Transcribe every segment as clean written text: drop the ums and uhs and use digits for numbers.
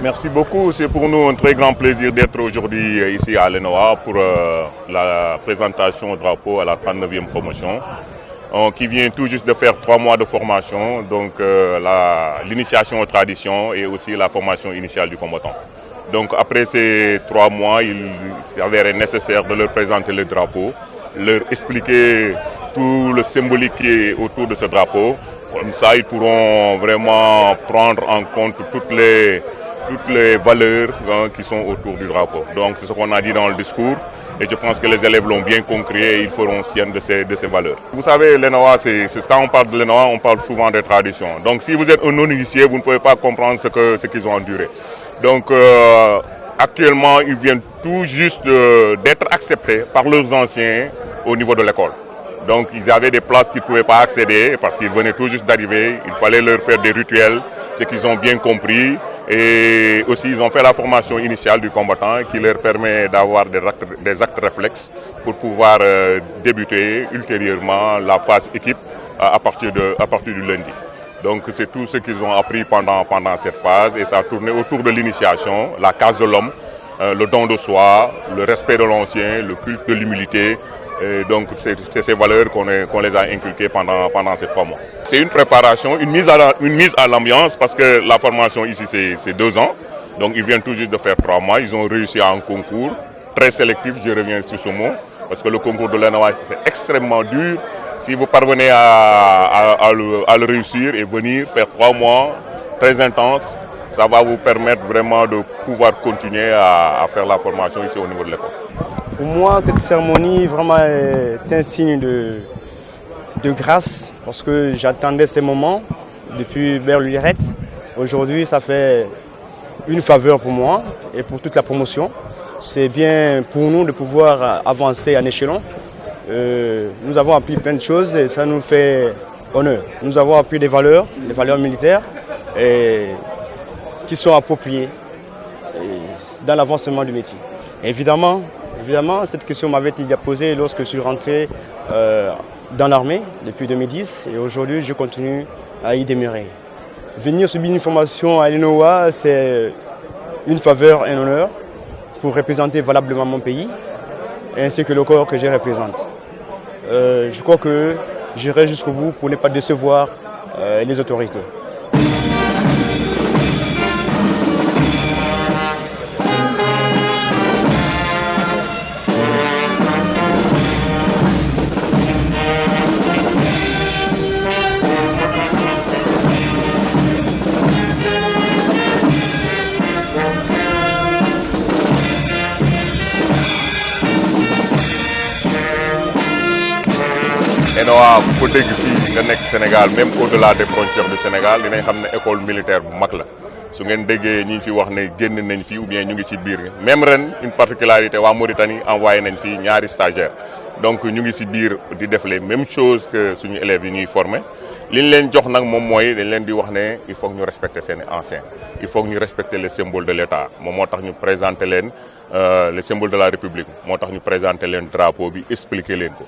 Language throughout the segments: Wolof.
Merci beaucoup. C'est pour nous un très grand plaisir d'être aujourd'hui ici à l'ENOA pour la présentation au drapeau à la 39e promotion qui vient tout juste de faire 3 mois de formation, donc l'initiation aux traditions et aussi la formation initiale du combattant. Donc après ces 3 mois, il s'avérait nécessaire de leur présenter le drapeau, leur expliquer tout le symbolique qui est autour de ce drapeau. Comme ça, ils pourront vraiment prendre en compte toutes les valeurs qui sont autour du drapeau. Donc c'est ce qu'on a dit dans le discours et je pense que les élèves l'ont bien compris et ils feront sienne de ces valeurs. Vous savez, l'ENOA, quand on parle de l'ENOA, on parle souvent des traditions. Donc si vous êtes un non-initié, vous ne pouvez pas comprendre ce qu'ils ont enduré. Donc actuellement, ils viennent tout juste d'être acceptés par leurs anciens au niveau de l'école. Donc ils avaient des places qu'ils ne pouvaient pas accéder parce qu'ils venaient tout juste d'arriver. Il fallait leur faire des rituels, ce qu'ils ont bien compris. Et aussi ils ont fait la formation initiale du combattant qui leur permet d'avoir des actes réflexes pour pouvoir débuter ultérieurement la phase équipe à partir du lundi. Donc c'est tout ce qu'ils ont appris pendant cette phase et ça a tourné autour de l'initiation, la case de l'homme, le don de soi, le respect de l'ancien, le culte de l'humilité. Et donc c'est ces valeurs qu'on les a inculquées pendant ces 3 mois. C'est une préparation, une mise à l'ambiance parce que la formation ici c'est 2 ans. Donc ils viennent tout juste de faire 3 mois. Ils ont réussi à un concours très sélectif, je reviens sur ce mot, parce que le concours de l'ENOA c'est extrêmement dur. Si vous parvenez à le réussir et venir faire 3 mois très intenses, ça va vous permettre vraiment de pouvoir continuer à faire la formation ici au niveau de l'école. Pour moi, cette cérémonie vraiment est un signe de grâce parce que j'attendais ces moments depuis belle lurette. Aujourd'hui, ça fait une faveur pour moi et pour toute la promotion. C'est bien pour nous de pouvoir avancer en échelon. Nous avons appris plein de choses et ça nous fait honneur. Nous avons appris des valeurs militaires qui sont appropriées dans l'avancement du métier. Évidemment, cette question m'avait été déjà posée lorsque je suis rentré dans l'armée depuis 2010 et aujourd'hui je continue à y demeurer. Venir subir une formation à l'ENOA, c'est une faveur et un honneur pour représenter valablement mon pays ainsi que le corps que je représente. Je crois que j'irai jusqu'au bout pour ne pas décevoir les autorités. ENOA ku dégg fii nga nekk Sénégal même au-delà des frontières du Sénégal dinañ xam ne école militaire bu mag la su ngeen déggee ñi fi wax ne génn nañ fi ou bien ñu ngi ci biir même ren une particularité waa Mauritanie envoyé nañ fi ñaari stagiaires donc ñu ngi ci biir di def les mêmes choses que suñu élèves yi ñuy former li ñu leen jox nag moom mooy dañ leen di wax ne il faut que ñu respecter seen anciens il faut que ñu respecter les symboles de l'État moom moo tax ñu présenter leen les symboles de la République moo tax ñu présenter leen drapeau bi expliquer leen ko.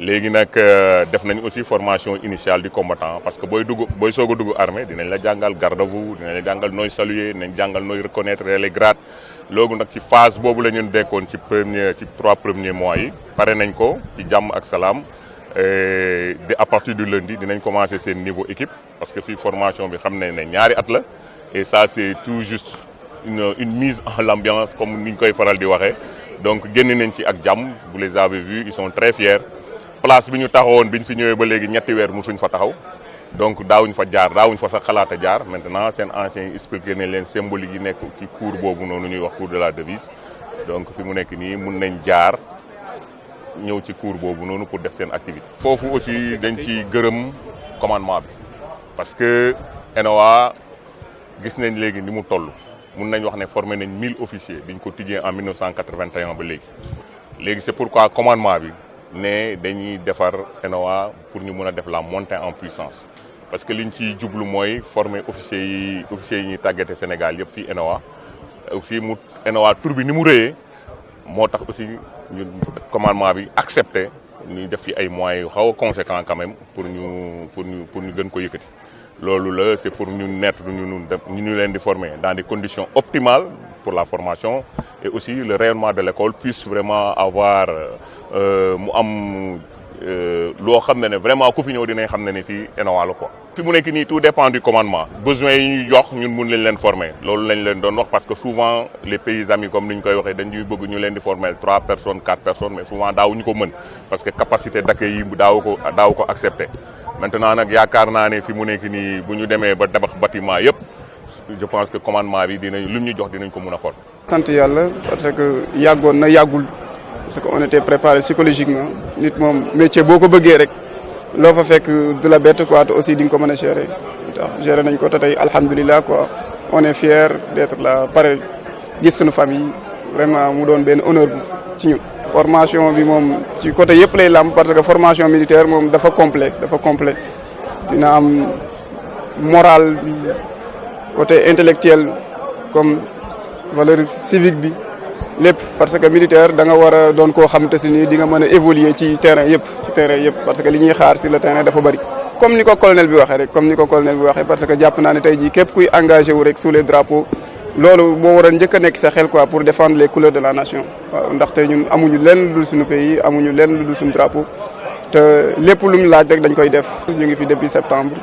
léegi nag def nañ aussi formation initiale du combattant parce que booy soog a dugg armée dinañ la jàngal garde à vous dinañ la jàngal nooy saluer dinañ jàngal nooy reconnaître les grades loolu nag ci phase boobu la ñu dekkoon ci 3 premiers mois yi pare nañ ko ci jàmm ak salaam à partir du lundi dinañ commencer seen niveau équipe parce que fii formation bi xam ne ñaari at la et ça c'est tout juste une mise en l'ambiance comme ni ñu koy faral di waxee donc génn nañ ci ak jàmm vous les avez vus ils sont très fiers. place bi ñu taxawoon bi ñu fi ñëwee ba léegi ñetti weer musuñ fa taxaw donc daawuñ fa sax xalaat a jaar maintenant seen anciens yi expliqué nañ leen symbolique yi nekk ci cours boobu noonu ñuy wax cours de la devise donc fi mu nekk nii mun nañ jaar ñëw ci cours boobu noonu pour def seen activité. foofu aussi dañ ci gërëm commandement bi parce que ENOA gis nañ léegi ni mu toll mun nañ wax ne formé nañ 1000 officiers biñ ko tijjee en 1981 ba léegi c'est pourquoi commandement bi. ne dañuy defar ENOA pour ñu mën a def la montée en puissance parce que liñ ciy jublu mooy former officiers yi ñuy tàggate Sénégal yëpp fii ENOA aussi ENOA tur bi ni mu rëyee moo tax aussi ñu commandement bi accepté ñu def fi ay moyens yu xaw a conséquents quand même pour ñu gën ko yëkkati. loolu la c'est pour ñu mettre ñu leen di former dans des conditions optimales pour la formation et aussi le rayonnement de l'école puisse vraiment avoir mu am loo xam ne vraiment ku fi ñëw dinañ xam ne fii ENOA la quoi. fi mu nekk nii tout dépend du commandement besoin yi ñu jox ñun mun leen former loolu lañ leen doon wax parce que souvent les pays amis comme ni ñu koy waxee dañuy bëgg ñu leen di former 3 personnes 4 personnes mais souvent daawuñu ko mën parce que capacité d'accueil yi daaw ko accepter. Maintenant nag yaakaar naa ne fi mu nekk nii bu ñu demee ba tabax bâtiment yëpp je pense que commandement bi dinañ lu ñu jox dinañ ko mën a former. sant yàlla parce que yàggoon na yàggul parce que on était préparé psychologiquement nit moom métier boo ko bëggee rek loo fa fekk de la bête quoi te aussi di nga ko mën a gérer gérer nañ ko te tey alhamdulilah quoi on est fier d'être là pare gis suñu famille vraiment mu doon benn honneur bu ci ñun. formation bi moom ci côté yëpp lay lamb parce que formation militaire moom dafa complet dina am moral bi côté intellectuel comme valeur civique bi lépp parce que militaire da nga war a doon koo xam te si nii di nga mën a évoluer ci terrain yëpp parce que li ñuy xaar sur le terrain dafa bari. comme ni ko colonel bi waxee parce que jàpp naa ne tey jii képp kuy engagé wu rek sous les drapeaux loolu moo war a njëkk a nekk sa xel quoi pour défendre les couleurs de la nation waaw ndaxte ñun amuñu lenn lu dul suñu pays amuñu lenn lu dul suñu drapeau te lépp lu mu laaj rek dañ koy def. ñu ngi fi depuis septembre.